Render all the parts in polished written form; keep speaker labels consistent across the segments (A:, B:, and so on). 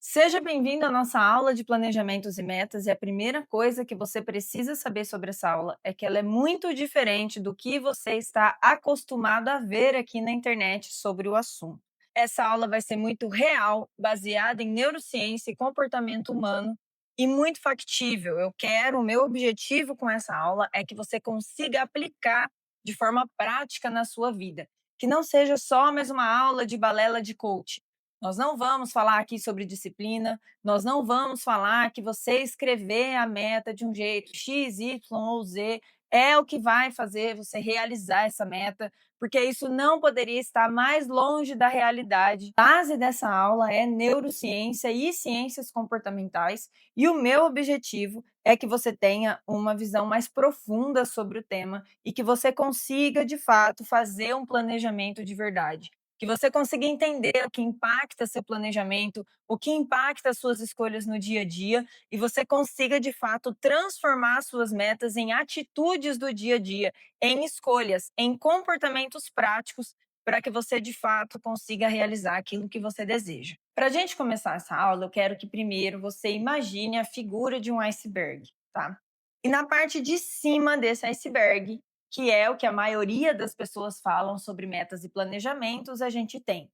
A: Seja bem-vindo à nossa aula de planejamentos e metas. E a primeira coisa que você precisa saber sobre essa aula é que ela é muito diferente do que você está acostumado a ver aqui na internet sobre o assunto. Essa aula vai ser muito real, baseada em neurociência e comportamento humano e muito factível. O meu objetivo com essa aula é que você consiga aplicar de forma prática na sua vida, que não seja só mais uma aula de balela de coach. Nós não vamos falar aqui sobre disciplina, nós não vamos falar que você escrever a meta de um jeito X, Y ou Z é o que vai fazer você realizar essa meta, porque isso não poderia estar mais longe da realidade. A base dessa aula é neurociência e ciências comportamentais, e o meu objetivo é que você tenha uma visão mais profunda sobre o tema e que você consiga, de fato, fazer um planejamento de verdade, que você consiga entender o que impacta seu planejamento, o que impacta as suas escolhas no dia a dia, e você consiga, de fato, transformar suas metas em atitudes do dia a dia, em escolhas, em comportamentos práticos, para que você, de fato, consiga realizar aquilo que você deseja. Para a gente começar essa aula, eu quero que primeiro você imagine a figura de um iceberg, tá? E na parte de cima desse iceberg, que é o que a maioria das pessoas falam sobre metas e planejamentos, a gente tem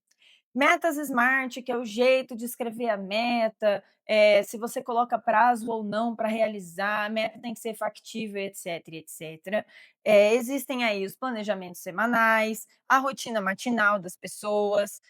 A: metas SMART, que é o jeito de escrever a meta, se você coloca prazo ou não para realizar, a meta tem que ser factível, etc, etc. Existem aí os planejamentos semanais, a rotina matinal das pessoas,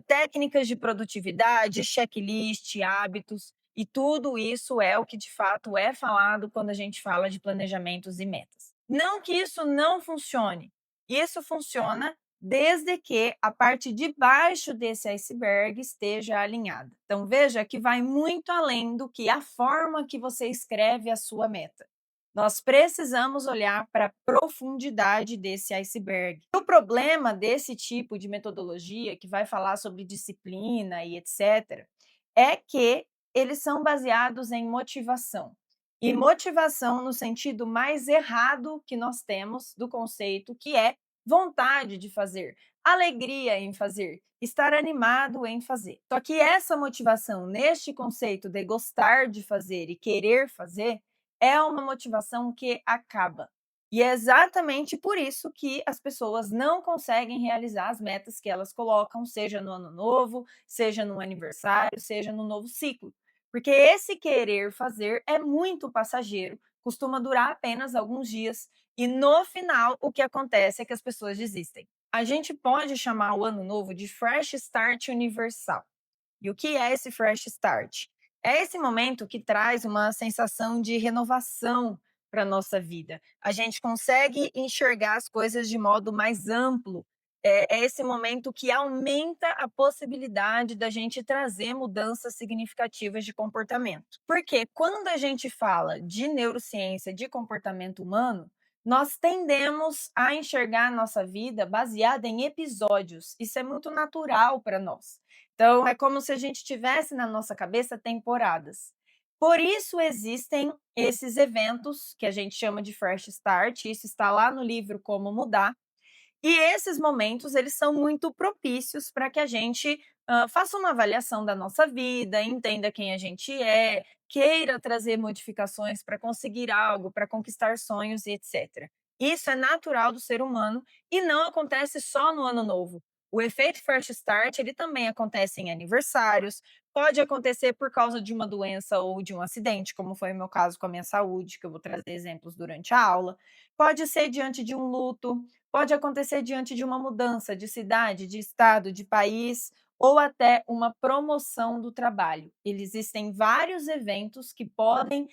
A: técnicas de produtividade, checklist, hábitos, e tudo isso é o que de fato é falado quando a gente fala de planejamentos e metas. Não que isso não funcione, isso funciona desde que a parte de baixo desse iceberg esteja alinhada. Então veja que vai muito além do que a forma que você escreve a sua meta. Nós precisamos olhar para a profundidade desse iceberg. O problema desse tipo de metodologia, que vai falar sobre disciplina e etc., é que eles são baseados em motivação. E motivação no sentido mais errado que nós temos do conceito, que é vontade de fazer, alegria em fazer, estar animado em fazer. Só que essa motivação, neste conceito de gostar de fazer e querer fazer, é uma motivação que acaba. E é exatamente por isso que as pessoas não conseguem realizar as metas que elas colocam, seja no ano novo, seja no aniversário, seja no novo ciclo. Porque esse querer fazer é muito passageiro, costuma durar apenas alguns dias e no final o que acontece é que as pessoas desistem. A gente pode chamar o ano novo de fresh start universal. E o que é esse fresh start? É esse momento que traz uma sensação de renovação para a nossa vida. A gente consegue enxergar as coisas de modo mais amplo. É esse momento que aumenta a possibilidade da gente trazer mudanças significativas de comportamento. Porque quando a gente fala de neurociência de comportamento humano, nós tendemos a enxergar a nossa vida baseada em episódios. Isso é muito natural para nós. Então, é como se a gente tivesse na nossa cabeça temporadas. Por isso existem esses eventos que a gente chama de fresh start, isso está lá no livro Como Mudar, e esses momentos, eles são muito propícios para que a gente faça uma avaliação da nossa vida, entenda quem a gente é, queira trazer modificações para conseguir algo, para conquistar sonhos e etc. Isso é natural do ser humano e não acontece só no ano novo. O efeito Fresh Start, ele também acontece em aniversários, pode acontecer por causa de uma doença ou de um acidente, como foi o meu caso com a minha saúde, que eu vou trazer exemplos durante a aula. Pode ser diante de um luto, pode acontecer diante de uma mudança de cidade, de estado, de país ou até uma promoção do trabalho. Existem vários eventos que podem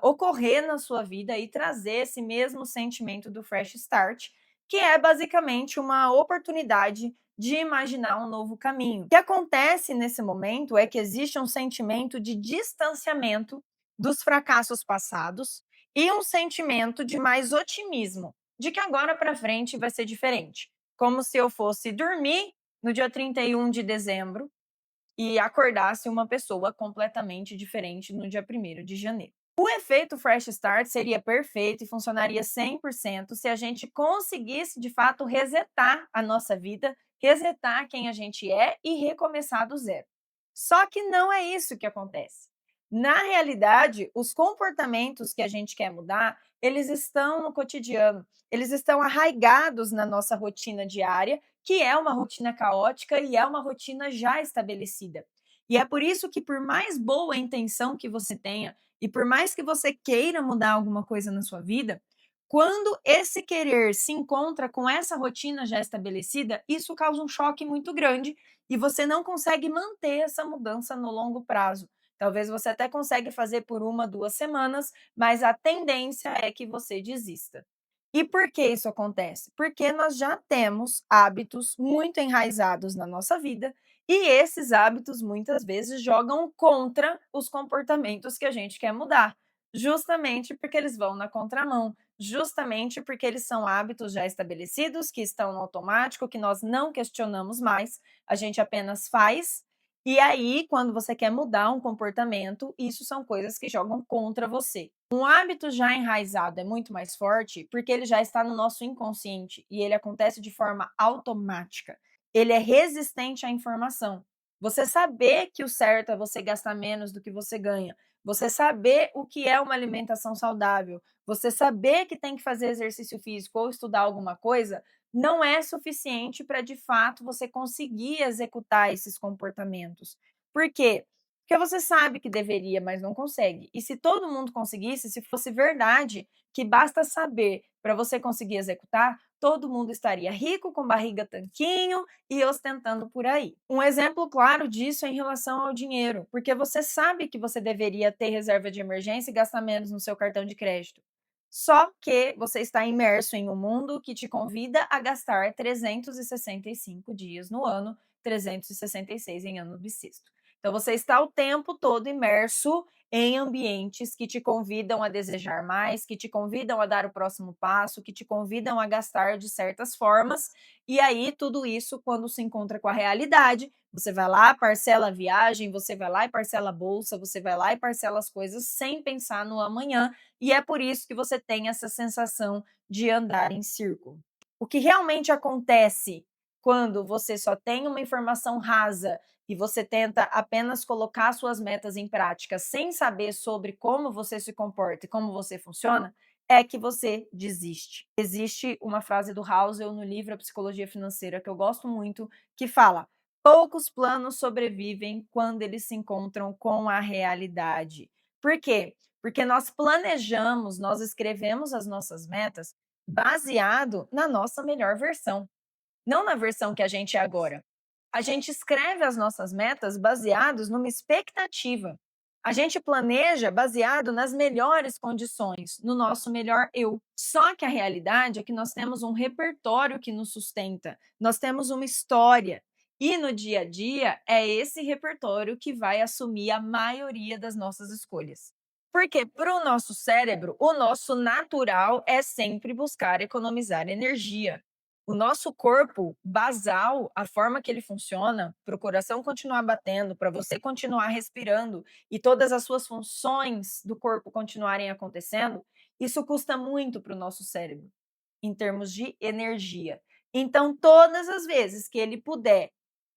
A: ocorrer na sua vida e trazer esse mesmo sentimento do fresh start, que é basicamente uma oportunidade de imaginar um novo caminho. O que acontece nesse momento é que existe um sentimento de distanciamento dos fracassos passados e um sentimento de mais otimismo, de que agora para frente vai ser diferente. Como se eu fosse dormir no dia 31 de dezembro e acordasse uma pessoa completamente diferente no dia 1º de janeiro. O efeito Fresh Start seria perfeito e funcionaria 100% se a gente conseguisse, de fato, resetar a nossa vida, resetar quem a gente é e recomeçar do zero. Só que não é isso que acontece. Na realidade, os comportamentos que a gente quer mudar, eles estão no cotidiano, eles estão arraigados na nossa rotina diária, que é uma rotina caótica e é uma rotina já estabelecida. E é por isso que, por mais boa intenção que você tenha, e por mais que você queira mudar alguma coisa na sua vida, quando esse querer se encontra com essa rotina já estabelecida, isso causa um choque muito grande e você não consegue manter essa mudança no longo prazo. Talvez você até consegue fazer por 1, 2 semanas, mas a tendência é que você desista. E por que isso acontece? Porque nós já temos hábitos muito enraizados na nossa vida e esses hábitos muitas vezes jogam contra os comportamentos que a gente quer mudar, justamente porque eles vão na contramão, justamente porque eles são hábitos já estabelecidos, que estão no automático, que nós não questionamos mais, a gente apenas faz. E aí, quando você quer mudar um comportamento, isso são coisas que jogam contra você. Um hábito já enraizado é muito mais forte porque ele já está no nosso inconsciente e ele acontece de forma automática. Ele é resistente à informação. Você saber que o certo é você gastar menos do que você ganha, você saber o que é uma alimentação saudável, você saber que tem que fazer exercício físico ou estudar alguma coisa, não é suficiente para de fato você conseguir executar esses comportamentos. Por quê? Porque você sabe que deveria, mas não consegue. E se todo mundo conseguisse, se fosse verdade que basta saber para você conseguir executar, todo mundo estaria rico, com barriga tanquinho e ostentando por aí. Um exemplo claro disso é em relação ao dinheiro, porque você sabe que você deveria ter reserva de emergência e gastar menos no seu cartão de crédito. Só que você está imerso em um mundo que te convida a gastar 365 dias no ano, 366 em ano bissexto. Então você está o tempo todo imerso em ambientes que te convidam a desejar mais, que te convidam a dar o próximo passo, que te convidam a gastar de certas formas. E aí tudo isso, quando se encontra com a realidade, você vai lá, parcela a viagem, você vai lá e parcela a bolsa, você vai lá e parcela as coisas sem pensar no amanhã, e é por isso que você tem essa sensação de andar em círculo. O que realmente acontece quando você só tem uma informação rasa e você tenta apenas colocar suas metas em prática sem saber sobre como você se comporta e como você funciona, é que você desiste. Existe uma frase do Housel no livro A Psicologia Financeira que eu gosto muito, que fala: poucos planos sobrevivem quando eles se encontram com a realidade. Por quê? Porque nós planejamos, nós escrevemos as nossas metas baseado na nossa melhor versão, não na versão que a gente é agora. A gente escreve as nossas metas baseados numa expectativa. A gente planeja baseado nas melhores condições, no nosso melhor eu. Só que a realidade é que nós temos um repertório que nos sustenta, nós temos uma história. E no dia a dia é esse repertório que vai assumir a maioria das nossas escolhas. Porque para o nosso cérebro, o nosso natural é sempre buscar economizar energia. O nosso corpo basal, a forma que ele funciona, para o coração continuar batendo, para você continuar respirando e todas as suas funções do corpo continuarem acontecendo, isso custa muito para o nosso cérebro, em termos de energia. Então, todas as vezes que ele puder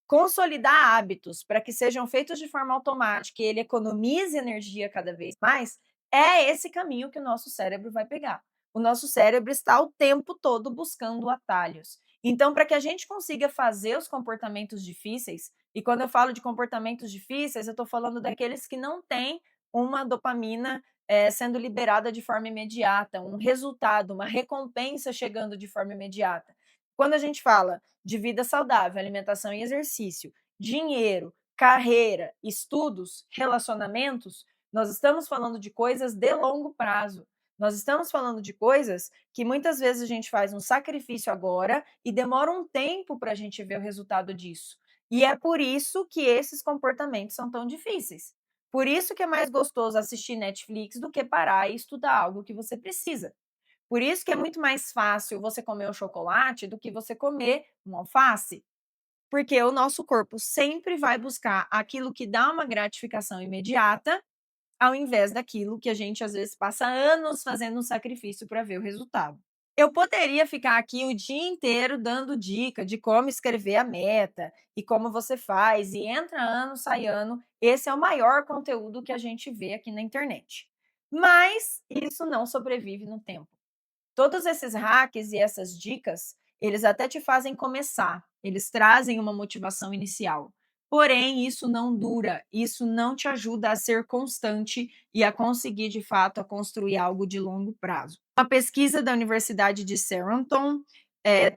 A: consolidar hábitos para que sejam feitos de forma automática e ele economize energia cada vez mais, é esse caminho que o nosso cérebro vai pegar. O nosso cérebro está o tempo todo buscando atalhos. Então, para que a gente consiga fazer os comportamentos difíceis, e quando eu falo de comportamentos difíceis, eu estou falando daqueles que não têm uma dopamina sendo liberada de forma imediata, um resultado, uma recompensa chegando de forma imediata. Quando a gente fala de vida saudável, alimentação e exercício, dinheiro, carreira, estudos, relacionamentos, nós estamos falando de coisas de longo prazo. Nós estamos falando de coisas que muitas vezes a gente faz um sacrifício agora e demora um tempo para a gente ver o resultado disso. E é por isso que esses comportamentos são tão difíceis. Por isso que é mais gostoso assistir Netflix do que parar e estudar algo que você precisa. Por isso que é muito mais fácil você comer um chocolate do que você comer um alface, porque o nosso corpo sempre vai buscar aquilo que dá uma gratificação imediata, ao invés daquilo que a gente às vezes passa anos fazendo um sacrifício para ver o resultado. Eu poderia ficar aqui o dia inteiro dando dica de como escrever a meta e como você faz, e entra ano, sai ano. Esse é o maior conteúdo que a gente vê aqui na internet. Mas isso não sobrevive no tempo. Todos esses hacks e essas dicas, eles até te fazem começar, eles trazem uma motivação inicial. Porém, isso não dura, isso não te ajuda a ser constante e a conseguir, de fato, a construir algo de longo prazo. Uma pesquisa da Universidade de Southampton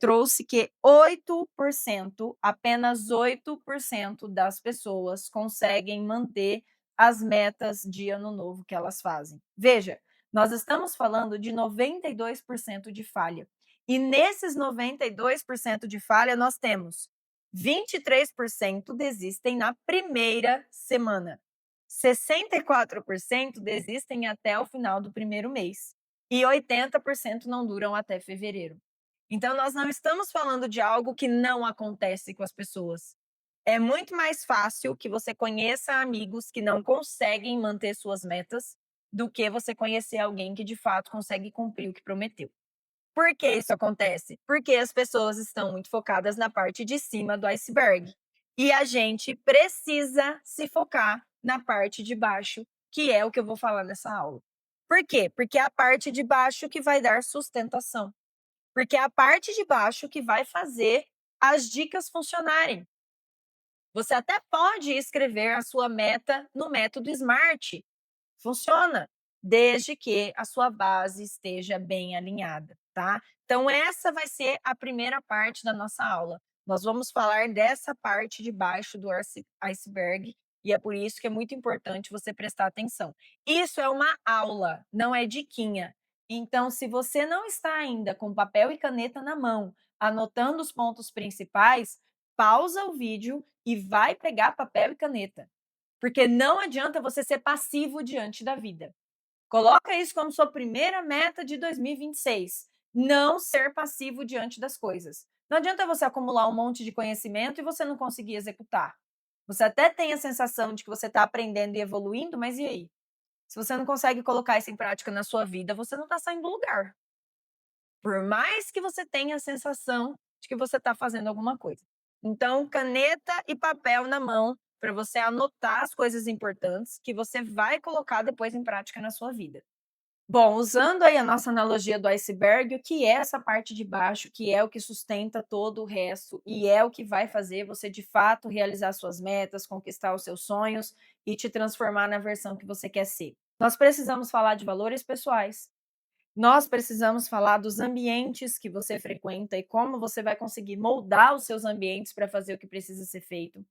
A: trouxe que 8%, apenas 8% das pessoas conseguem manter as metas de ano novo que elas fazem. Veja, nós estamos falando de 92% de falha. E nesses 92% de falha, nós temos 23% desistem na primeira semana, 64% desistem até o final do primeiro mês e 80% não duram até fevereiro. Então, nós não estamos falando de algo que não acontece com as pessoas. É muito mais fácil que você conheça amigos que não conseguem manter suas metas do que você conhecer alguém que de fato consegue cumprir o que prometeu. Por que isso acontece? Porque as pessoas estão muito focadas na parte de cima do iceberg. E a gente precisa se focar na parte de baixo, que é o que eu vou falar nessa aula. Por quê? Porque é a parte de baixo que vai dar sustentação. Porque é a parte de baixo que vai fazer as dicas funcionarem. Você até pode escrever a sua meta no método SMART. Funciona, desde que a sua base esteja bem alinhada, tá? Então, essa vai ser a primeira parte da nossa aula. Nós vamos falar dessa parte de baixo do iceberg e é por isso que é muito importante você prestar atenção. Isso é uma aula, não é diquinha. Então, se você não está ainda com papel e caneta na mão, anotando os pontos principais, pausa o vídeo e vai pegar papel e caneta. Porque não adianta você ser passivo diante da vida. Coloca isso como sua primeira meta de 2026. Não ser passivo diante das coisas. Não adianta você acumular um monte de conhecimento e você não conseguir executar. Você até tem a sensação de que você está aprendendo e evoluindo, mas e aí? Se você não consegue colocar isso em prática na sua vida, você não está saindo do lugar. Por mais que você tenha a sensação de que você está fazendo alguma coisa. Então, caneta e papel na mão para você anotar as coisas importantes que você vai colocar depois em prática na sua vida. Bom, usando aí a nossa analogia do iceberg, o que é essa parte de baixo, que é o que sustenta todo o resto e é o que vai fazer você de fato realizar suas metas, conquistar os seus sonhos e te transformar na versão que você quer ser. Nós precisamos falar de valores pessoais, nós precisamos falar dos ambientes que você frequenta e como você vai conseguir moldar os seus ambientes para fazer o que precisa ser feito.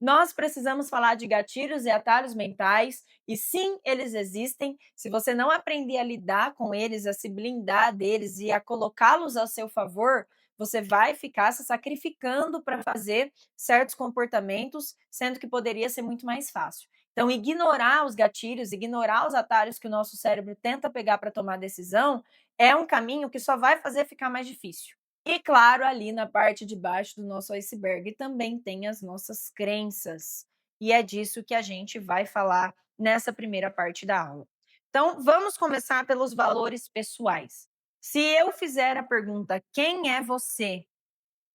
A: Nós precisamos falar de gatilhos e atalhos mentais, e sim, eles existem. Se você não aprender a lidar com eles, a se blindar deles e a colocá-los ao seu favor, você vai ficar se sacrificando para fazer certos comportamentos, sendo que poderia ser muito mais fácil. Então, ignorar os gatilhos, ignorar os atalhos que o nosso cérebro tenta pegar para tomar decisão, é um caminho que só vai fazer ficar mais difícil. E claro, ali na parte de baixo do nosso iceberg também tem as nossas crenças. E é disso que a gente vai falar nessa primeira parte da aula. Então, vamos começar pelos valores pessoais. Se eu fizer a pergunta: quem é você?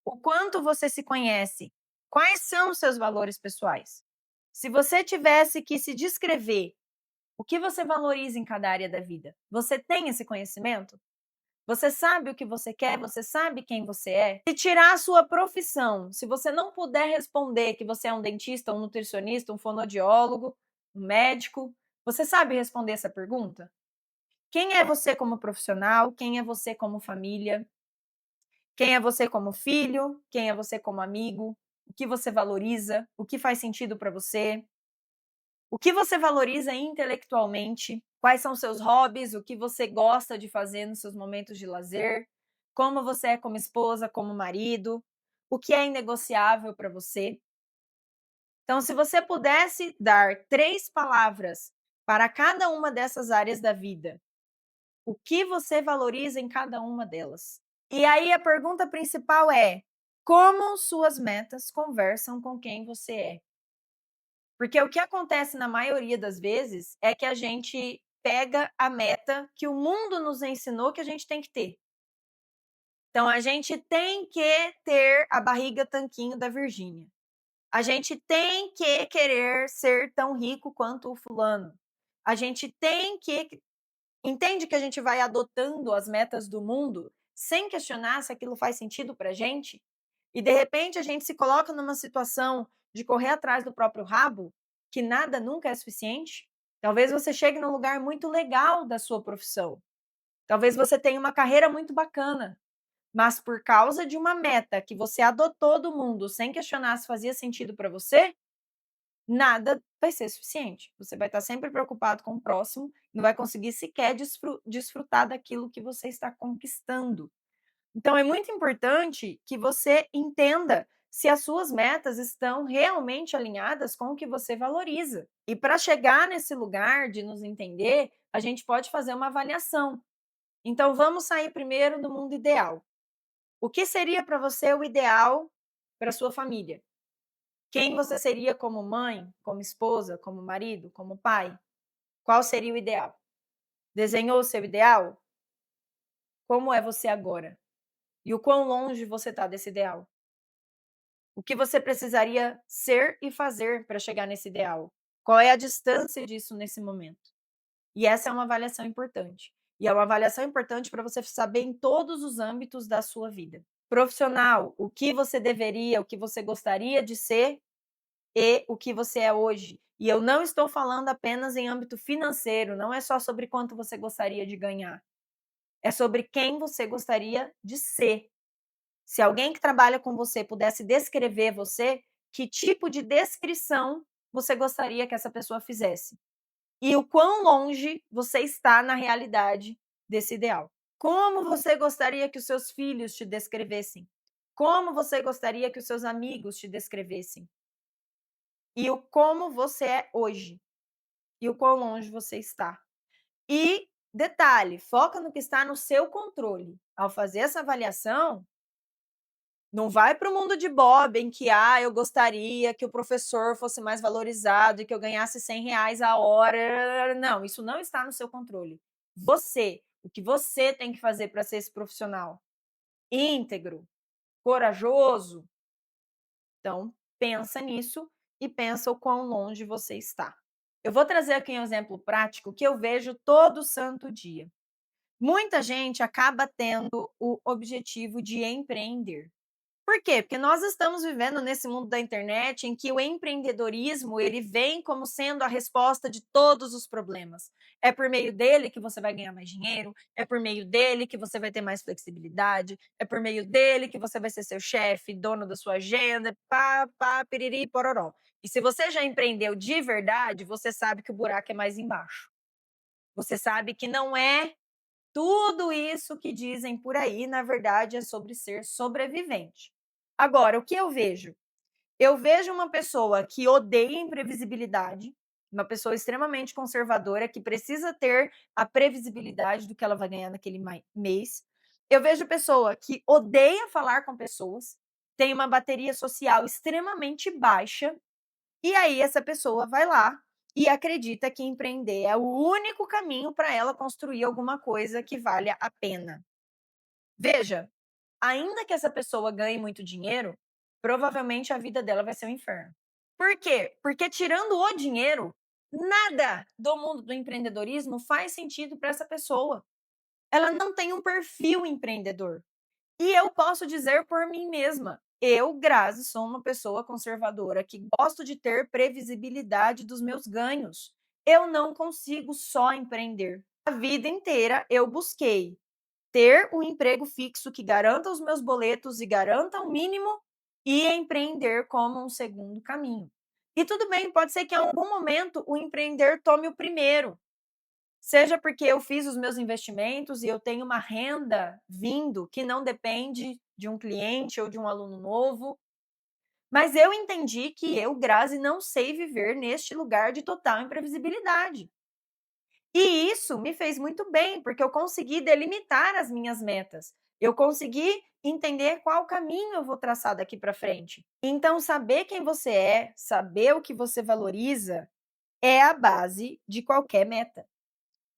A: O quanto você se conhece? Quais são os seus valores pessoais? Se você tivesse que se descrever, o que você valoriza em cada área da vida? Você tem esse conhecimento? Você sabe o que você quer? Você sabe quem você é? Se tirar a sua profissão, se você não puder responder que você é um dentista, um nutricionista, um fonoaudiólogo, um médico, você sabe responder essa pergunta? Quem é você como profissional? Quem é você como família? Quem é você como filho? Quem é você como amigo? O que você valoriza? O que faz sentido para você? O que você valoriza intelectualmente? Quais são seus hobbies? O que você gosta de fazer nos seus momentos de lazer? Como você é como esposa, como marido? O que é inegociável para você? Então, se você pudesse dar 3 palavras para cada uma dessas áreas da vida, o que você valoriza em cada uma delas? E aí a pergunta principal é: como suas metas conversam com quem você é? Porque o que acontece na maioria das vezes é que a gente pega a meta que o mundo nos ensinou que a gente tem que ter. Então, a gente tem que ter a barriga tanquinho da Virgínia. A gente tem que querer ser tão rico quanto o fulano. A gente tem que entende que a gente vai adotando as metas do mundo sem questionar se aquilo faz sentido para a gente? E de repente a gente se coloca numa situação de correr atrás do próprio rabo, que nada nunca é suficiente. Talvez você chegue num lugar muito legal da sua profissão. Talvez você tenha uma carreira muito bacana, mas por causa de uma meta que você adotou do mundo sem questionar se fazia sentido para você, nada vai ser suficiente. Você vai estar sempre preocupado com o próximo, não vai conseguir sequer desfrutar daquilo que você está conquistando. Então, é muito importante que você entenda se as suas metas estão realmente alinhadas com o que você valoriza. E para chegar nesse lugar de nos entender, a gente pode fazer uma avaliação. Então, vamos sair primeiro do mundo ideal. O que seria para você o ideal para sua família? Quem você seria como mãe, como esposa, como marido, como pai? Qual seria o ideal? Desenhou o seu ideal? Como é você agora? E o quão longe você está desse ideal? O que você precisaria ser e fazer para chegar nesse ideal? Qual é a distância disso nesse momento? E essa é uma avaliação importante. E é uma avaliação importante para você saber em todos os âmbitos da sua vida. Profissional, o que você deveria, o que você gostaria de ser e o que você é hoje. E eu não estou falando apenas em âmbito financeiro, não é só sobre quanto você gostaria de ganhar. É sobre quem você gostaria de ser. Se alguém que trabalha com você pudesse descrever você, que tipo de descrição você gostaria que essa pessoa fizesse? E o quão longe você está na realidade desse ideal? Como você gostaria que os seus filhos te descrevessem? Como você gostaria que os seus amigos te descrevessem? E o como você é hoje? E o quão longe você está? E detalhe, foca no que está no seu controle. Ao fazer essa avaliação, não vai para o mundo de Bob, em que eu gostaria que o professor fosse mais valorizado e que eu ganhasse R$ 100 a hora. Não, isso não está no seu controle. Você, o que você tem que fazer para ser esse profissional? Íntegro, corajoso. Então, pensa nisso e pensa o quão longe você está. Eu vou trazer aqui um exemplo prático que eu vejo todo santo dia. Muita gente acaba tendo o objetivo de empreender. Por quê? Porque nós estamos vivendo nesse mundo da internet em que o empreendedorismo, ele vem como sendo a resposta de todos os problemas. É por meio dele que você vai ganhar mais dinheiro, é por meio dele que você vai ter mais flexibilidade, é por meio dele que você vai ser seu chefe, dono da sua agenda, pá, pá, piriri, pororó. E se você já empreendeu de verdade, você sabe que o buraco é mais embaixo. Você sabe que não é tudo isso que dizem por aí, na verdade, é sobre ser sobrevivente. Agora, o que eu vejo? Eu vejo uma pessoa que odeia imprevisibilidade, uma pessoa extremamente conservadora que precisa ter a previsibilidade do que ela vai ganhar naquele mês. Eu vejo pessoa que odeia falar com pessoas, tem uma bateria social extremamente baixa, e aí essa pessoa vai lá e acredita que empreender é o único caminho para ela construir alguma coisa que valha a pena. Veja, ainda que essa pessoa ganhe muito dinheiro, provavelmente a vida dela vai ser um inferno. Por quê? Porque tirando o dinheiro, nada do mundo do empreendedorismo faz sentido para essa pessoa. Ela não tem um perfil empreendedor. E eu posso dizer por mim mesma, eu, Grazi, sou uma pessoa conservadora que gosto de ter previsibilidade dos meus ganhos. Eu não consigo só empreender. A vida inteira eu busquei ter um emprego fixo que garanta os meus boletos e garanta o mínimo e empreender como um segundo caminho. E tudo bem, pode ser que em algum momento o empreender tome o primeiro, seja porque eu fiz os meus investimentos e eu tenho uma renda vindo que não depende de um cliente ou de um aluno novo. Mas eu entendi que eu, Grazi, não sei viver neste lugar de total imprevisibilidade. E isso me fez muito bem, porque eu consegui delimitar as minhas metas. Eu consegui entender qual caminho eu vou traçar daqui para frente. Então, saber quem você é, saber o que você valoriza, é a base de qualquer meta.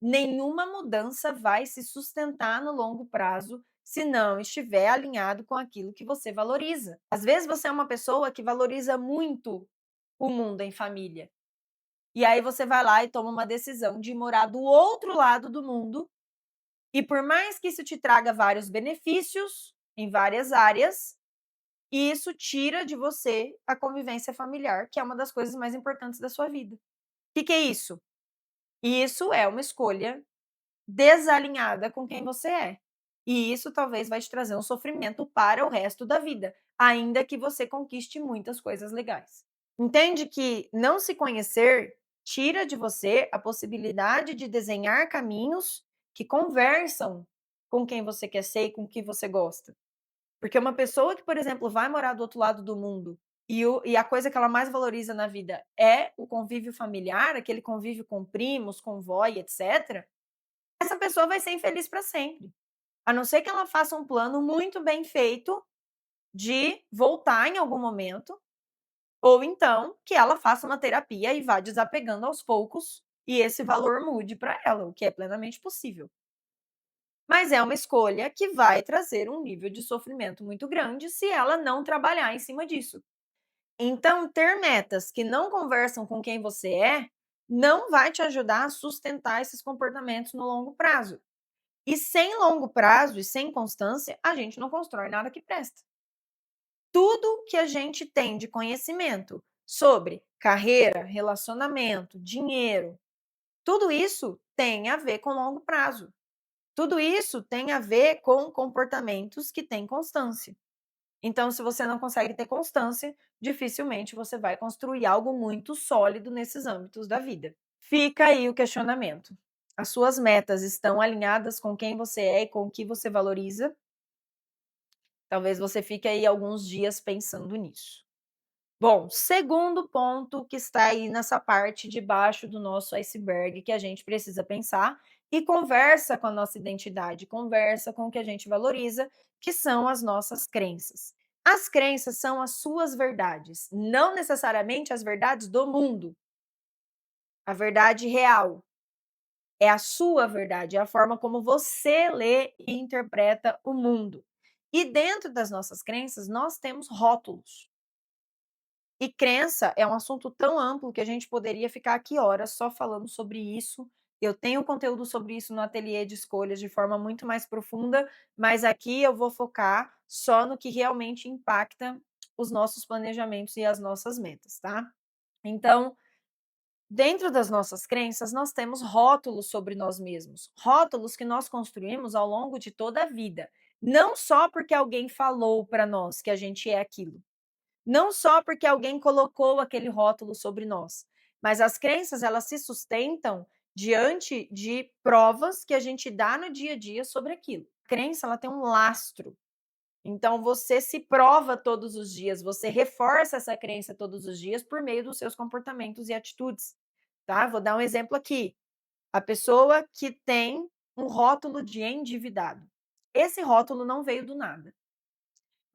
A: Nenhuma mudança vai se sustentar no longo prazo se não estiver alinhado com aquilo que você valoriza. Às vezes você é uma pessoa que valoriza muito o mundo em família. E aí você vai lá e toma uma decisão de morar do outro lado do mundo, e por mais que isso te traga vários benefícios em várias áreas, isso tira de você a convivência familiar, que é uma das coisas mais importantes da sua vida. O que é isso? Isso é uma escolha desalinhada com quem você é. E isso talvez vai te trazer um sofrimento para o resto da vida, ainda que você conquiste muitas coisas legais. Entende que não se conhecer tira de você a possibilidade de desenhar caminhos que conversam com quem você quer ser e com o que você gosta. Porque uma pessoa que, por exemplo, vai morar do outro lado do mundo e a coisa que ela mais valoriza na vida é o convívio familiar, aquele convívio com primos, com vó e etc., essa pessoa vai ser infeliz para sempre. A não ser que ela faça um plano muito bem feito de voltar em algum momento, ou então que ela faça uma terapia e vá desapegando aos poucos e esse valor mude para ela, o que é plenamente possível. Mas é uma escolha que vai trazer um nível de sofrimento muito grande se ela não trabalhar em cima disso. Então, ter metas que não conversam com quem você é não vai te ajudar a sustentar esses comportamentos no longo prazo. E sem longo prazo e sem constância, a gente não constrói nada que presta. Tudo que a gente tem de conhecimento sobre carreira, relacionamento, dinheiro, tudo isso tem a ver com longo prazo. Tudo isso tem a ver com comportamentos que têm constância. Então, se você não consegue ter constância, dificilmente você vai construir algo muito sólido nesses âmbitos da vida. Fica aí o questionamento. As suas metas estão alinhadas com quem você é e com o que você valoriza? Talvez você fique aí alguns dias pensando nisso. Bom, segundo ponto que está aí nessa parte de baixo do nosso iceberg que a gente precisa pensar e conversa com a nossa identidade, conversa com o que a gente valoriza, que são as nossas crenças. As crenças são as suas verdades, não necessariamente as verdades do mundo. A verdade real é a sua verdade, é a forma como você lê e interpreta o mundo. E dentro das nossas crenças, nós temos rótulos. E crença é um assunto tão amplo que a gente poderia ficar aqui horas só falando sobre isso. Eu tenho conteúdo sobre isso no ateliê de escolhas de forma muito mais profunda, mas aqui eu vou focar só no que realmente impacta os nossos planejamentos e as nossas metas, tá? Então, dentro das nossas crenças, nós temos rótulos sobre nós mesmos, rótulos que nós construímos ao longo de toda a vida. Não só porque alguém falou para nós que a gente é aquilo, não só porque alguém colocou aquele rótulo sobre nós, mas as crenças elas se sustentam diante de provas que a gente dá no dia a dia sobre aquilo. A crença ela tem um lastro. Então você se prova todos os dias, você reforça essa crença todos os dias por meio dos seus comportamentos e atitudes, tá? Vou dar um exemplo aqui. A pessoa que tem um rótulo de endividado. Esse rótulo não veio do nada.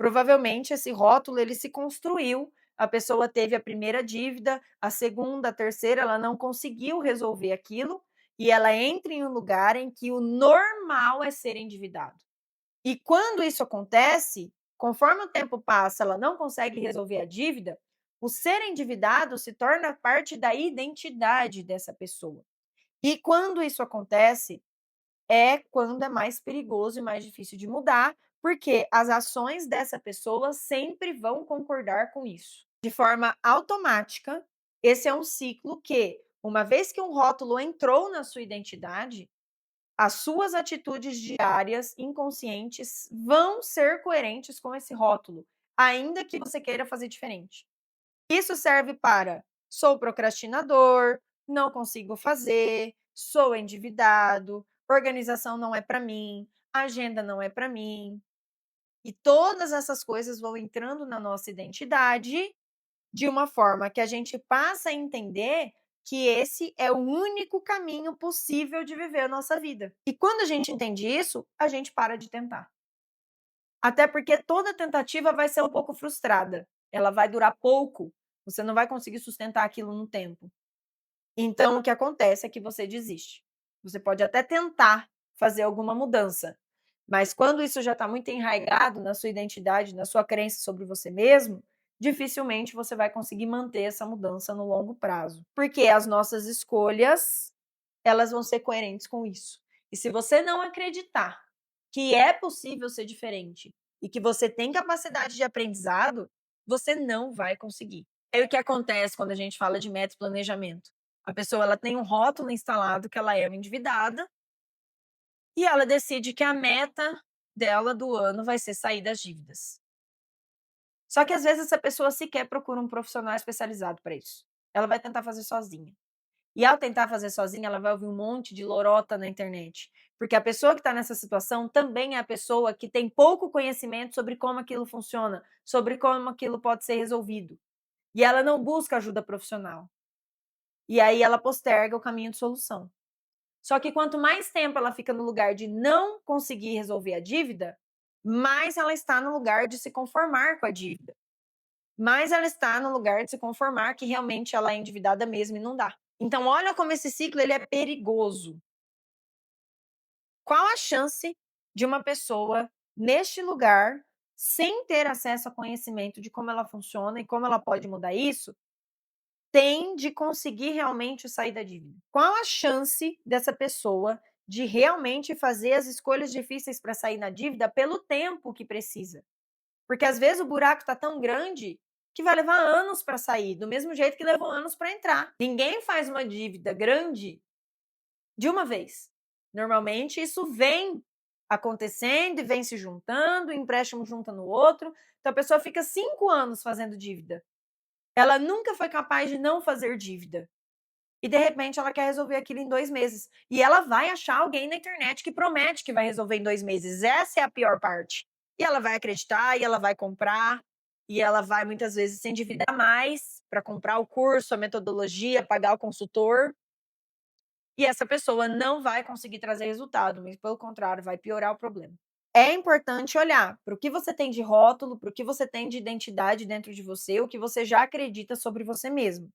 A: Provavelmente esse rótulo ele se construiu, a pessoa teve a primeira dívida, a segunda, a terceira, ela não conseguiu resolver aquilo, e ela entra em um lugar em que o normal é ser endividado. E quando isso acontece, conforme o tempo passa, ela não consegue resolver a dívida, o ser endividado se torna parte da identidade dessa pessoa. E quando isso acontece, é quando é mais perigoso e mais difícil de mudar, porque as ações dessa pessoa sempre vão concordar com isso. De forma automática, esse é um ciclo que, uma vez que um rótulo entrou na sua identidade, as suas atitudes diárias inconscientes vão ser coerentes com esse rótulo, ainda que você queira fazer diferente. Isso serve para sou procrastinador, não consigo fazer, sou endividado, organização não é para mim, agenda não é para mim. E todas essas coisas vão entrando na nossa identidade de uma forma que a gente passa a entender que esse é o único caminho possível de viver a nossa vida. E quando a gente entende isso, a gente para de tentar. Até porque toda tentativa vai ser um pouco frustrada. Ela vai durar pouco, você não vai conseguir sustentar aquilo no tempo. Então, o que acontece é que você desiste. Você pode até tentar fazer alguma mudança, Mas quando isso já está muito enraizado na sua identidade, na sua crença sobre você mesmo, dificilmente você vai conseguir manter essa mudança no longo prazo. Porque as nossas escolhas, elas vão ser coerentes com isso. E se você não acreditar que é possível ser diferente e que você tem capacidade de aprendizado, você não vai conseguir. É o que acontece quando a gente fala de meta e planejamento. A pessoa ela tem um rótulo instalado que ela é uma endividada e ela decide que a meta dela do ano vai ser sair das dívidas. Só que às vezes essa pessoa sequer procura um profissional especializado para isso. Ela vai tentar fazer sozinha. E ao tentar fazer sozinha, ela vai ouvir um monte de lorota na internet. Porque a pessoa que está nessa situação também é a pessoa que tem pouco conhecimento sobre como aquilo funciona, sobre como aquilo pode ser resolvido. E ela não busca ajuda profissional. E aí ela posterga o caminho de solução. Só que quanto mais tempo ela fica no lugar de não conseguir resolver a dívida, mais ela está no lugar de se conformar com a dívida. Mais ela está no lugar de se conformar que realmente ela é endividada mesmo e não dá. Então olha como esse ciclo ele é perigoso. Qual a chance de uma pessoa neste lugar, sem ter acesso a conhecimento de como ela funciona e como ela pode mudar isso, tem de conseguir realmente sair da dívida? Qual a chance dessa pessoa de realmente fazer as escolhas difíceis para sair da dívida pelo tempo que precisa? Porque às vezes o buraco está tão grande que vai levar anos para sair, do mesmo jeito que levou anos para entrar. Ninguém faz uma dívida grande de uma vez. Normalmente isso vem acontecendo e vem se juntando, o empréstimo junta no outro, então a pessoa fica 5 anos fazendo dívida. Ela nunca foi capaz de não fazer dívida. E de repente ela quer resolver aquilo em 2 meses. E ela vai achar alguém na internet que promete que vai resolver em 2 meses. Essa é a pior parte. E ela vai acreditar, e ela vai comprar, e ela vai muitas vezes se endividar mais para comprar o curso, a metodologia, pagar o consultor. E essa pessoa não vai conseguir trazer resultado, mas pelo contrário, vai piorar o problema. É importante olhar para o que você tem de rótulo, para o que você tem de identidade dentro de você, o que você já acredita sobre você mesmo.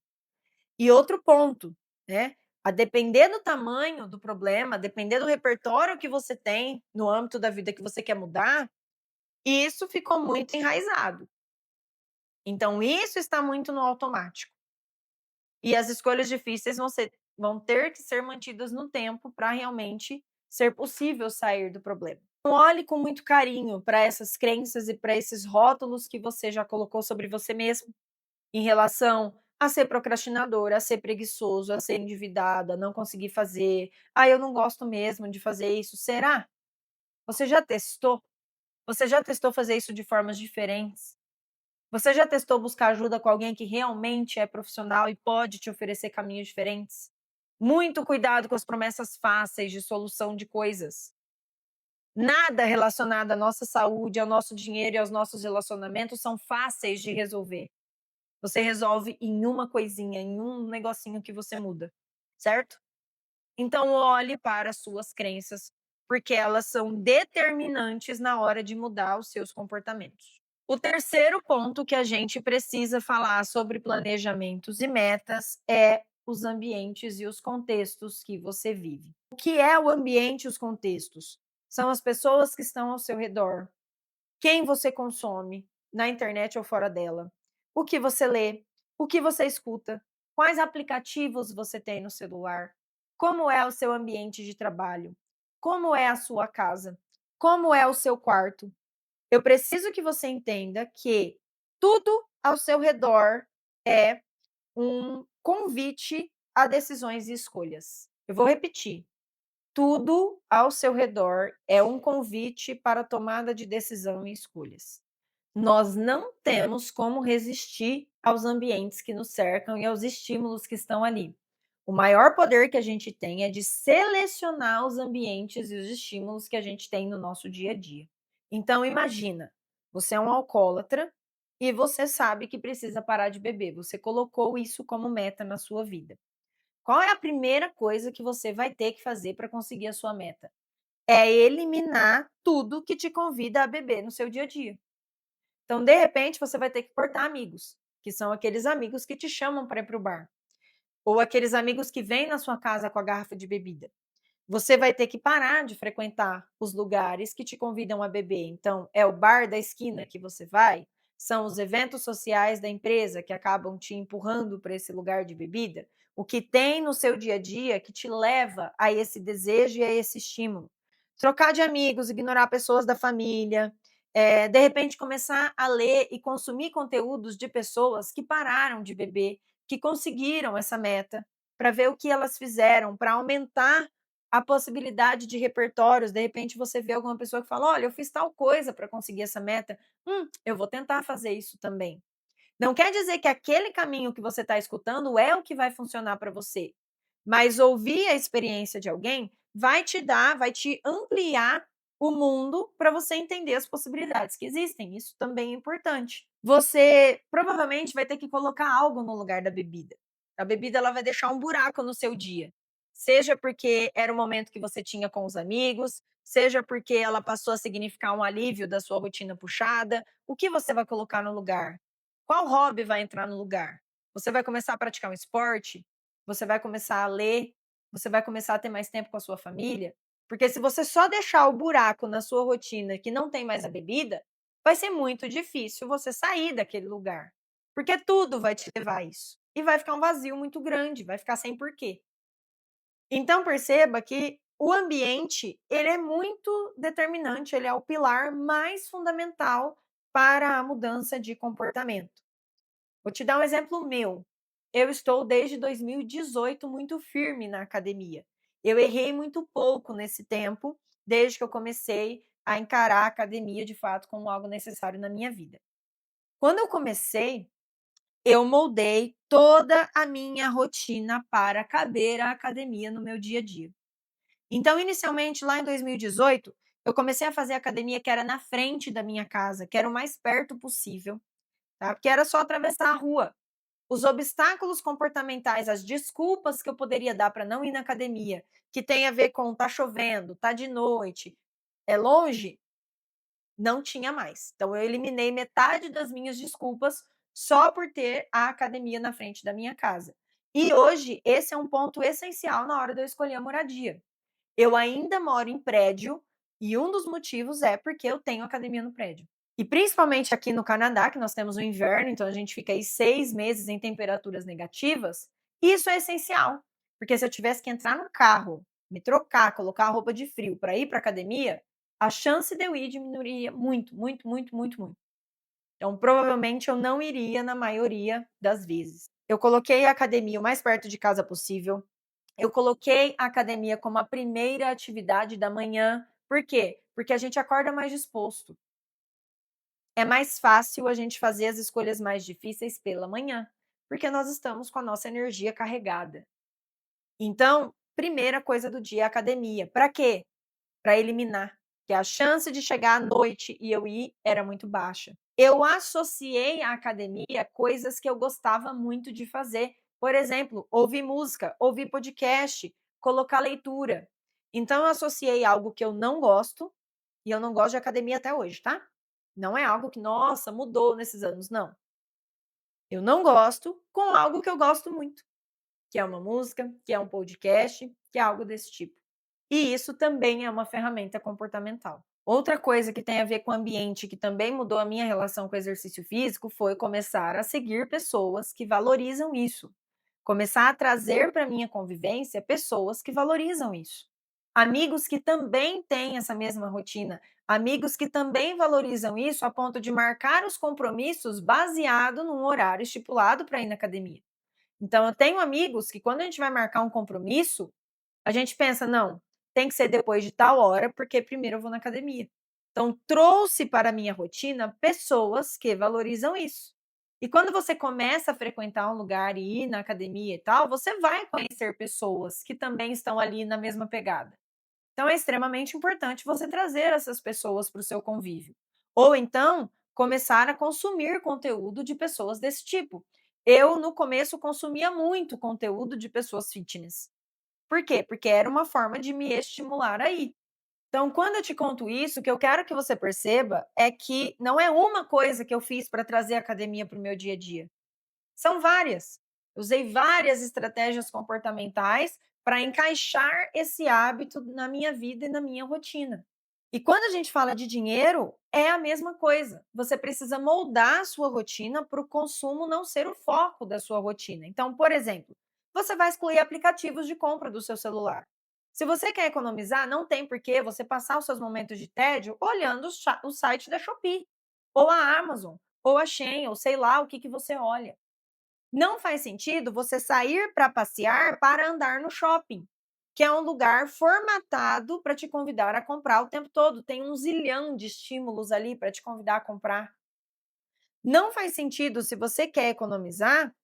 A: E outro ponto, né, a depender do tamanho do problema, a depender do repertório que você tem no âmbito da vida que você quer mudar, isso ficou muito enraizado. Então isso está muito no automático. E as escolhas difíceis vão ter que ser mantidas no tempo para realmente ser possível sair do problema. Então, olhe com muito carinho para essas crenças e para esses rótulos que você já colocou sobre você mesmo, em relação a ser procrastinador, a ser preguiçoso, a ser endividado, a não conseguir fazer. Ah, eu não gosto mesmo de fazer isso. Será? Você já testou? Você já testou fazer isso de formas diferentes? Você já testou buscar ajuda com alguém que realmente é profissional e pode te oferecer caminhos diferentes? Muito cuidado com as promessas fáceis de solução de coisas. Nada relacionado à nossa saúde, ao nosso dinheiro e aos nossos relacionamentos são fáceis de resolver. Você resolve em uma coisinha, em um negocinho que você muda, certo? Então olhe para as suas crenças, porque elas são determinantes na hora de mudar os seus comportamentos. O terceiro ponto que a gente precisa falar sobre planejamentos e metas é os ambientes e os contextos que você vive. O que é o ambiente e os contextos? São as pessoas que estão ao seu redor, quem você consome, na internet ou fora dela, o que você lê, o que você escuta, quais aplicativos você tem no celular, como é o seu ambiente de trabalho, como é a sua casa, como é o seu quarto. Eu preciso que você entenda que tudo ao seu redor é um convite a decisões e escolhas. Eu vou repetir. Tudo ao seu redor é um convite para a tomada de decisão e escolhas. Nós não temos como resistir aos ambientes que nos cercam e aos estímulos que estão ali. O maior poder que a gente tem é de selecionar os ambientes e os estímulos que a gente tem no nosso dia a dia. Então imagina, você é um alcoólatra e você sabe que precisa parar de beber. Você colocou isso como meta na sua vida. Qual é a primeira coisa que você vai ter que fazer para conseguir a sua meta? É eliminar tudo que te convida a beber no seu dia a dia. Então, de repente, você vai ter que cortar amigos, que são aqueles amigos que te chamam para ir para o bar, ou aqueles amigos que vêm na sua casa com a garrafa de bebida. Você vai ter que parar de frequentar os lugares que te convidam a beber. Então, é o bar da esquina que você vai? São os eventos sociais da empresa que acabam te empurrando para esse lugar de bebida? O que tem no seu dia a dia que te leva a esse desejo e a esse estímulo? Trocar de amigos, ignorar pessoas da família, de repente começar a ler e consumir conteúdos de pessoas que pararam de beber, que conseguiram essa meta, para ver o que elas fizeram, para aumentar a possibilidade de repertórios. De repente você vê alguma pessoa que fala: olha, eu fiz tal coisa para conseguir essa meta, eu vou tentar fazer isso também. Não quer dizer que aquele caminho que você está escutando é o que vai funcionar para você, mas ouvir a experiência de alguém vai te dar, vai te ampliar o mundo para você entender as possibilidades que existem. Isso também é importante. Você provavelmente vai ter que colocar algo no lugar da bebida. A bebida ela vai deixar um buraco no seu dia, seja porque era o momento que você tinha com os amigos, seja porque ela passou a significar um alívio da sua rotina puxada. O que você vai colocar no lugar? Qual hobby vai entrar no lugar? Você vai começar a praticar um esporte? Você vai começar a ler? Você vai começar a ter mais tempo com a sua família? Porque se você só deixar o buraco na sua rotina que não tem mais a bebida, vai ser muito difícil você sair daquele lugar. Porque tudo vai te levar a isso. E vai ficar um vazio muito grande, vai ficar sem porquê. Então perceba que o ambiente, ele é muito determinante, ele é o pilar mais fundamental para a mudança de comportamento. Vou te dar um exemplo meu. Eu estou desde 2018 muito firme na academia. Eu errei muito pouco nesse tempo, desde que eu comecei a encarar a academia de fato como algo necessário na minha vida. Quando eu comecei, eu moldei toda a minha rotina para caber a academia no meu dia a dia. Então, inicialmente, lá em 2018, eu comecei a fazer academia que era na frente da minha casa, que era o mais perto possível, tá? Porque era só atravessar a rua. Os obstáculos comportamentais, as desculpas que eu poderia dar para não ir na academia, que tem a ver com tá chovendo, tá de noite, é longe, não tinha mais. Então eu eliminei metade das minhas desculpas só por ter a academia na frente da minha casa. E hoje esse é um ponto essencial na hora de eu escolher a moradia. Eu ainda moro em prédio e um dos motivos é porque eu tenho academia no prédio. E principalmente aqui no Canadá, que nós temos o inverno, então a gente fica aí 6 meses em temperaturas negativas, isso é essencial. Porque se eu tivesse que entrar no carro, me trocar, colocar a roupa de frio para ir para academia, a chance de eu ir diminuiria muito, muito, muito, muito, muito. Então, provavelmente eu não iria na maioria das vezes. Eu coloquei a academia o mais perto de casa possível. Eu coloquei a academia como a primeira atividade da manhã. Por quê? Porque a gente acorda mais disposto. É mais fácil a gente fazer as escolhas mais difíceis pela manhã, porque nós estamos com a nossa energia carregada. Então, primeira coisa do dia é a academia. Para quê? Para eliminar, que a chance de chegar à noite e eu ir era muito baixa. Eu associei à academia coisas que eu gostava muito de fazer. Por exemplo, ouvir música, ouvir podcast, colocar leitura. Então, eu associei algo que eu não gosto, e eu não gosto de academia até hoje, tá? Não é algo que, nossa, mudou nesses anos, não. Eu não gosto com algo que eu gosto muito, que é uma música, que é um podcast, que é algo desse tipo. E isso também é uma ferramenta comportamental. Outra coisa que tem a ver com o ambiente, que também mudou a minha relação com o exercício físico, foi começar a seguir pessoas que valorizam isso. Começar a trazer para minha convivência pessoas que valorizam isso. Amigos que também têm essa mesma rotina, amigos que também valorizam isso a ponto de marcar os compromissos baseado num horário estipulado para ir na academia. Então eu tenho amigos que quando a gente vai marcar um compromisso, a gente pensa: "Não, tem que ser depois de tal hora, porque primeiro eu vou na academia". Então trouxe para a minha rotina pessoas que valorizam isso. E quando você começa a frequentar um lugar e ir na academia e tal, você vai conhecer pessoas que também estão ali na mesma pegada. Então é extremamente importante você trazer essas pessoas para o seu convívio. Ou então, começar a consumir conteúdo de pessoas desse tipo. Eu, no começo, consumia muito conteúdo de pessoas fitness. Por quê? Porque era uma forma de me estimular aí. Então, quando eu te conto isso, o que eu quero que você perceba é que não é uma coisa que eu fiz para trazer a academia para o meu dia a dia. São várias. Eu usei várias estratégias comportamentais para encaixar esse hábito na minha vida e na minha rotina. E quando a gente fala de dinheiro, é a mesma coisa. Você precisa moldar a sua rotina para o consumo não ser o foco da sua rotina. Então, por exemplo, você vai excluir aplicativos de compra do seu celular. Se você quer economizar, não tem por que você passar os seus momentos de tédio olhando o site da Shopee, ou a Amazon, ou a Shein, ou sei lá o que você olha. Não faz sentido você sair para passear para andar no shopping, que é um lugar formatado para te convidar a comprar o tempo todo. Tem um zilhão de estímulos ali para te convidar a comprar. Não faz sentido, se você quer economizar,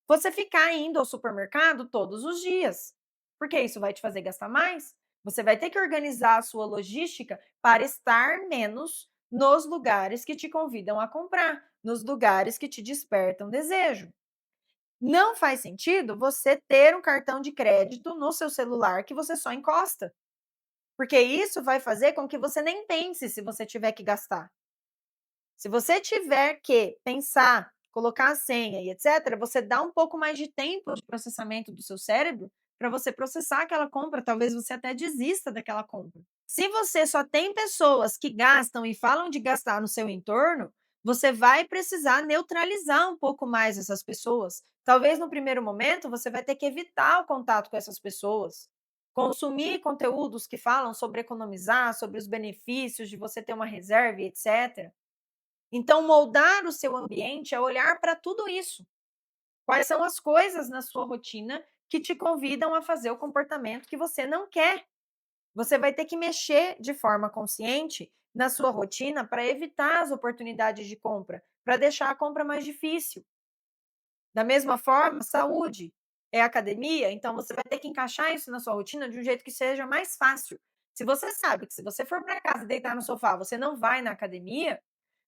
A: você ficar indo ao supermercado todos os dias, porque isso vai te fazer gastar mais. Você vai ter que organizar a sua logística para estar menos nos lugares que te convidam a comprar, nos lugares que te despertam desejo. Não faz sentido você ter um cartão de crédito no seu celular que você só encosta, porque isso vai fazer com que você nem pense se você tiver que gastar. Se você tiver que pensar, colocar a senha e etc., você dá um pouco mais de tempo de processamento do seu cérebro para você processar aquela compra, talvez você até desista daquela compra. Se você só tem pessoas que gastam e falam de gastar no seu entorno, você vai precisar neutralizar um pouco mais essas pessoas. Talvez no primeiro momento você vai ter que evitar o contato com essas pessoas, consumir conteúdos que falam sobre economizar, sobre os benefícios de você ter uma reserva, etc. Então, moldar o seu ambiente é olhar para tudo isso. Quais são as coisas na sua rotina que te convidam a fazer o comportamento que você não quer? Você vai ter que mexer de forma consciente na sua rotina para evitar as oportunidades de compra, para deixar a compra mais difícil. Da mesma forma, saúde é academia, então você vai ter que encaixar isso na sua rotina de um jeito que seja mais fácil. Se você sabe que se você for para casa e deitar no sofá, você não vai na academia,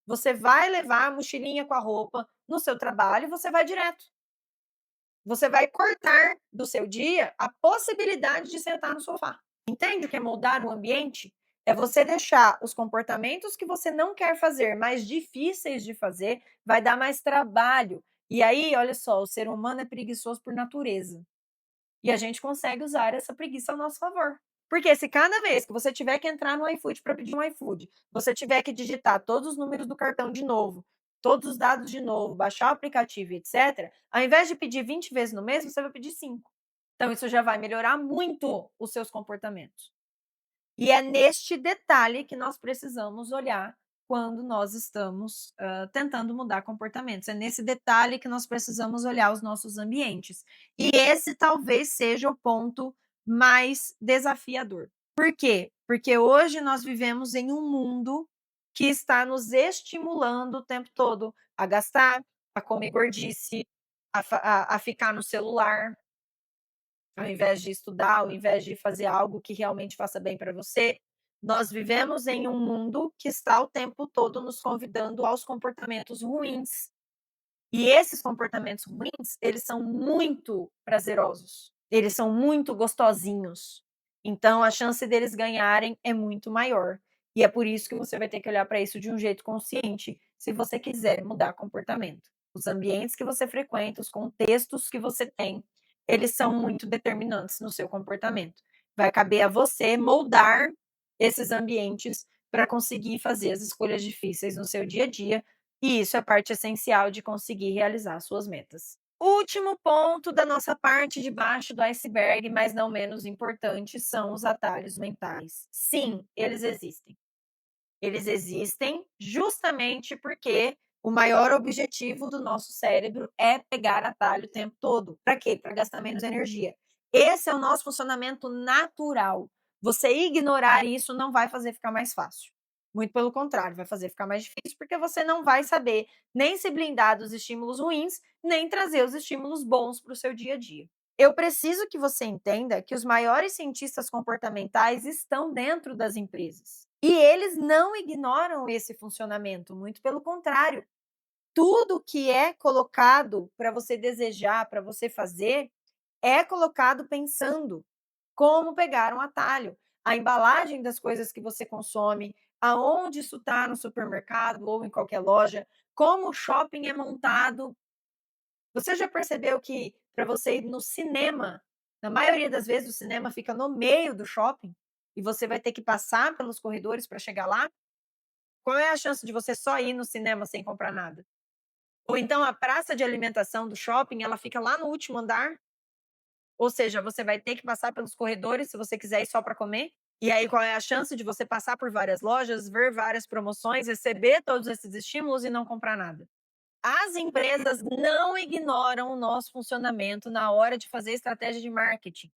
A: você vai levar a mochilinha com a roupa no seu trabalho e você vai direto. Você vai cortar do seu dia a possibilidade de sentar no sofá. Entende o que é moldar o ambiente? É você deixar os comportamentos que você não quer fazer mais difíceis de fazer, vai dar mais trabalho. E aí, olha só, o ser humano é preguiçoso por natureza. E a gente consegue usar essa preguiça ao nosso favor. Porque se cada vez que você tiver que entrar no iFood para pedir um iFood, você tiver que digitar todos os números do cartão de novo, todos os dados de novo, baixar o aplicativo, etc., ao invés de pedir 20 vezes no mês, você vai pedir 5. Então, isso já vai melhorar muito os seus comportamentos. E é neste detalhe que nós precisamos olhar quando nós estamos tentando mudar comportamentos. É nesse detalhe que nós precisamos olhar os nossos ambientes. E esse talvez seja o ponto mais desafiador. Por quê? Porque hoje nós vivemos em um mundo que está nos estimulando o tempo todo a gastar, a comer gordice, a ficar no celular, ao invés de estudar, ao invés de fazer algo que realmente faça bem para você. Nós vivemos em um mundo que está o tempo todo nos convidando aos comportamentos ruins. E esses comportamentos ruins, eles são muito prazerosos. Eles são muito gostosinhos. Então, a chance deles ganharem é muito maior. E é por isso que você vai ter que olhar para isso de um jeito consciente, se você quiser mudar comportamento. Os ambientes que você frequenta, os contextos que você tem, eles são muito determinantes no seu comportamento. Vai caber a você moldar esses ambientes para conseguir fazer as escolhas difíceis no seu dia a dia, e isso é parte essencial de conseguir realizar suas metas. Último ponto da nossa parte de baixo do iceberg, mas não menos importante, são os atalhos mentais. Sim, eles existem. Eles existem justamente porque o maior objetivo do nosso cérebro é pegar atalho o tempo todo. Para quê? Para gastar menos energia. Esse é o nosso funcionamento natural. Você ignorar isso não vai fazer ficar mais fácil. Muito pelo contrário, vai fazer ficar mais difícil porque você não vai saber nem se blindar dos estímulos ruins, nem trazer os estímulos bons para o seu dia a dia. Eu preciso que você entenda que os maiores cientistas comportamentais estão dentro das empresas. E eles não ignoram esse funcionamento, muito pelo contrário. Tudo que é colocado para você desejar, para você fazer, é colocado pensando como pegar um atalho. A embalagem das coisas que você consome, aonde isso está no supermercado ou em qualquer loja, como o shopping é montado. Você já percebeu que para você ir no cinema, Na maioria das vezes, o cinema fica no meio do shopping e você vai ter que passar pelos corredores para chegar lá. Qual é a chance de você só ir no cinema sem comprar nada? Ou então a praça de alimentação do shopping, ela fica lá no último andar, ou seja, você vai ter que passar pelos corredores se você quiser ir só para comer. E aí qual é a chance de você passar por várias lojas, ver várias promoções, receber todos esses estímulos e não comprar nada? As empresas não ignoram o nosso funcionamento na hora de fazer estratégia de marketing.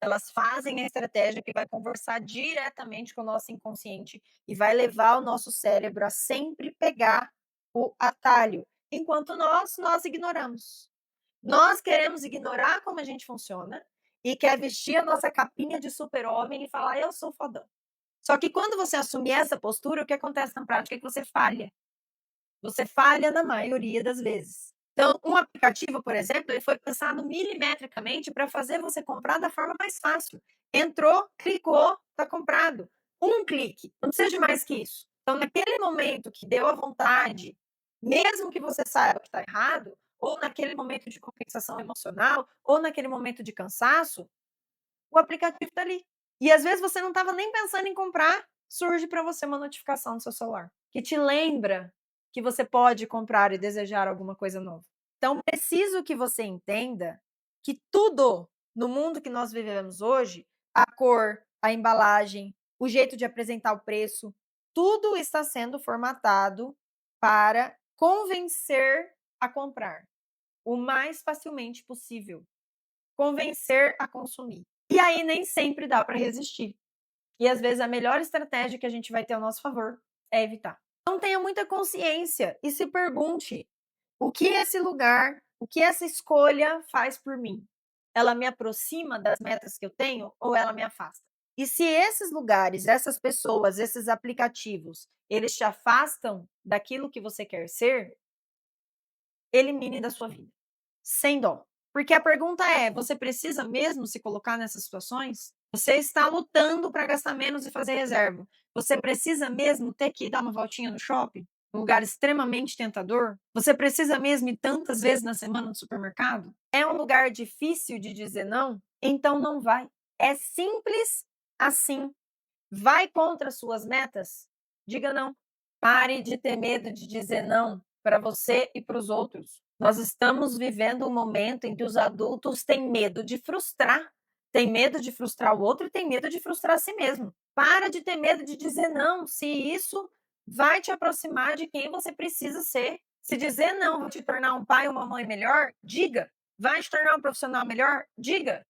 A: Elas fazem a estratégia que vai conversar diretamente com o nosso inconsciente e vai levar o nosso cérebro a sempre pegar o atalho, enquanto nós ignoramos. Nós queremos ignorar como a gente funciona e quer vestir a nossa capinha de super-homem e falar: "Eu sou fodão". Só que quando você assumir essa postura, o que acontece na prática é que você falha. Você falha na maioria das vezes. Então, um aplicativo, por exemplo, ele foi pensado milimetricamente para fazer você comprar da forma mais fácil. Entrou, clicou, está comprado. Um clique, não precisa de mais que isso. Então, naquele momento que deu a vontade, mesmo que você saiba que está errado, ou naquele momento de compensação emocional, ou naquele momento de cansaço, o aplicativo está ali. E às vezes você não estava nem pensando em comprar, surge para você uma notificação no seu celular, que te lembra que você pode comprar e desejar alguma coisa nova. Então, preciso que você entenda que tudo no mundo que nós vivemos hoje, a cor, a embalagem, o jeito de apresentar o preço, tudo está sendo formatado para convencer a comprar o mais facilmente possível, convencer a consumir. E aí nem sempre dá para resistir. E às vezes a melhor estratégia que a gente vai ter ao nosso favor é evitar. Então tenha muita consciência e se pergunte: o que esse lugar, o que essa escolha faz por mim? Ela me aproxima das metas que eu tenho ou ela me afasta? E se esses lugares, essas pessoas, esses aplicativos, eles te afastam daquilo que você quer ser, elimine da sua vida, sem dó. Porque a pergunta é: você precisa mesmo se colocar nessas situações? Você está lutando para gastar menos e fazer reserva. Você precisa mesmo ter que dar uma voltinha no shopping? Um lugar extremamente tentador? Você precisa mesmo ir tantas vezes na semana no supermercado? É um lugar difícil de dizer não? Então não vai. É simples assim. Vai contra suas metas? Diga não. Pare de ter medo de dizer não para você e para os outros. Nós estamos vivendo um momento em que os adultos têm medo de frustrar. Tem medo de frustrar o outro e tem medo de frustrar a si mesmo. Para de ter medo de dizer não, se isso vai te aproximar de quem você precisa ser. Se dizer não vai te tornar um pai ou uma mãe melhor, diga. Vai te tornar um profissional melhor? Diga.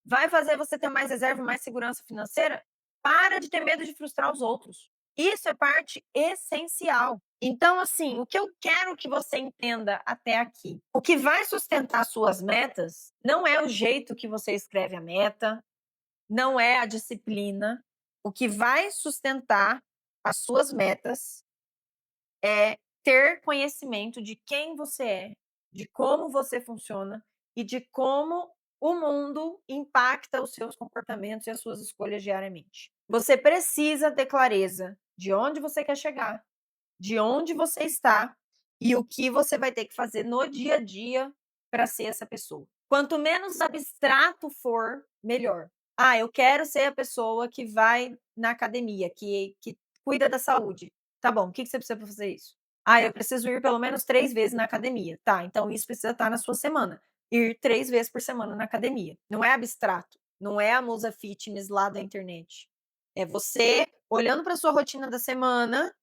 A: Vai fazer você ter mais reserva, mais segurança financeira? Para de ter medo de frustrar os outros. Isso é parte essencial. Então, assim, o que eu quero que você entenda até aqui, o que vai sustentar suas metas não é o jeito que você escreve a meta, não é a disciplina. O que vai sustentar as suas metas é ter conhecimento de quem você é, de como você funciona e de como o mundo impacta os seus comportamentos e as suas escolhas diariamente. Você precisa ter clareza de onde você quer chegar, de onde você está e o que você vai ter que fazer no dia a dia para ser essa pessoa. Quanto menos abstrato for, melhor. Ah, eu quero ser a pessoa que vai na academia, que cuida da saúde. Tá bom, o que você precisa para fazer isso? Ah, eu preciso ir pelo menos 3 vezes na academia. Tá, então isso precisa estar na sua semana. Ir 3 vezes por semana na academia. Não é abstrato, não é a musa fitness lá da internet. É você olhando para sua rotina da semana.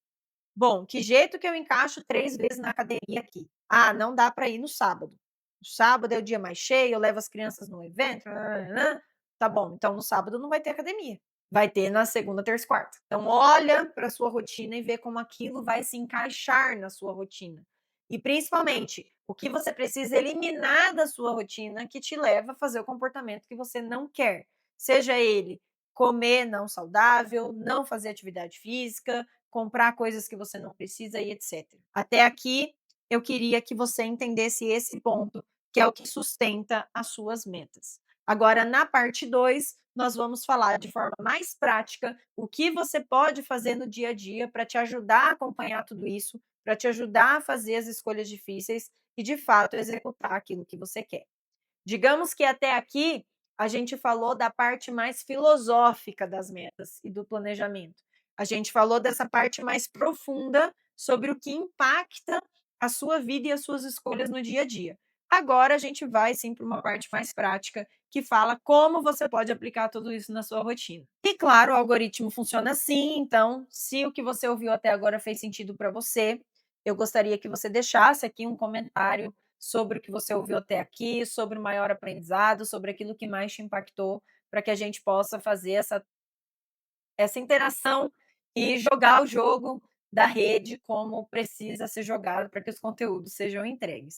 A: Bom, que jeito que eu encaixo 3 vezes na academia aqui? Ah, não dá para ir no sábado. O sábado é o dia mais cheio, eu levo as crianças no evento. Tá bom, então no sábado não vai ter academia. Vai ter na segunda, terça e quarta. Então olha para sua rotina e vê como aquilo vai se encaixar na sua rotina. E principalmente, o que você precisa eliminar da sua rotina que te leva a fazer o comportamento que você não quer. Seja ele comer não saudável, não fazer atividade física, comprar coisas que você não precisa e etc. Até aqui, eu queria que você entendesse esse ponto, que é o que sustenta as suas metas. Agora, na parte 2, nós vamos falar de forma mais prática o que você pode fazer no dia a dia para te ajudar a acompanhar tudo isso, para te ajudar a fazer as escolhas difíceis e, de fato, executar aquilo que você quer. Digamos que até aqui a gente falou da parte mais filosófica das metas e do planejamento. A gente falou dessa parte mais profunda sobre o que impacta a sua vida e as suas escolhas no dia a dia. Agora a gente vai sim para uma parte mais prática que fala como você pode aplicar tudo isso na sua rotina. E claro, o algoritmo funciona assim, então, se o que você ouviu até agora fez sentido para você, eu gostaria que você deixasse aqui um comentário sobre o que você ouviu até aqui, sobre o maior aprendizado, sobre aquilo que mais te impactou, para que a gente possa fazer essa interação e jogar o jogo da rede como precisa ser jogado para que os conteúdos sejam entregues.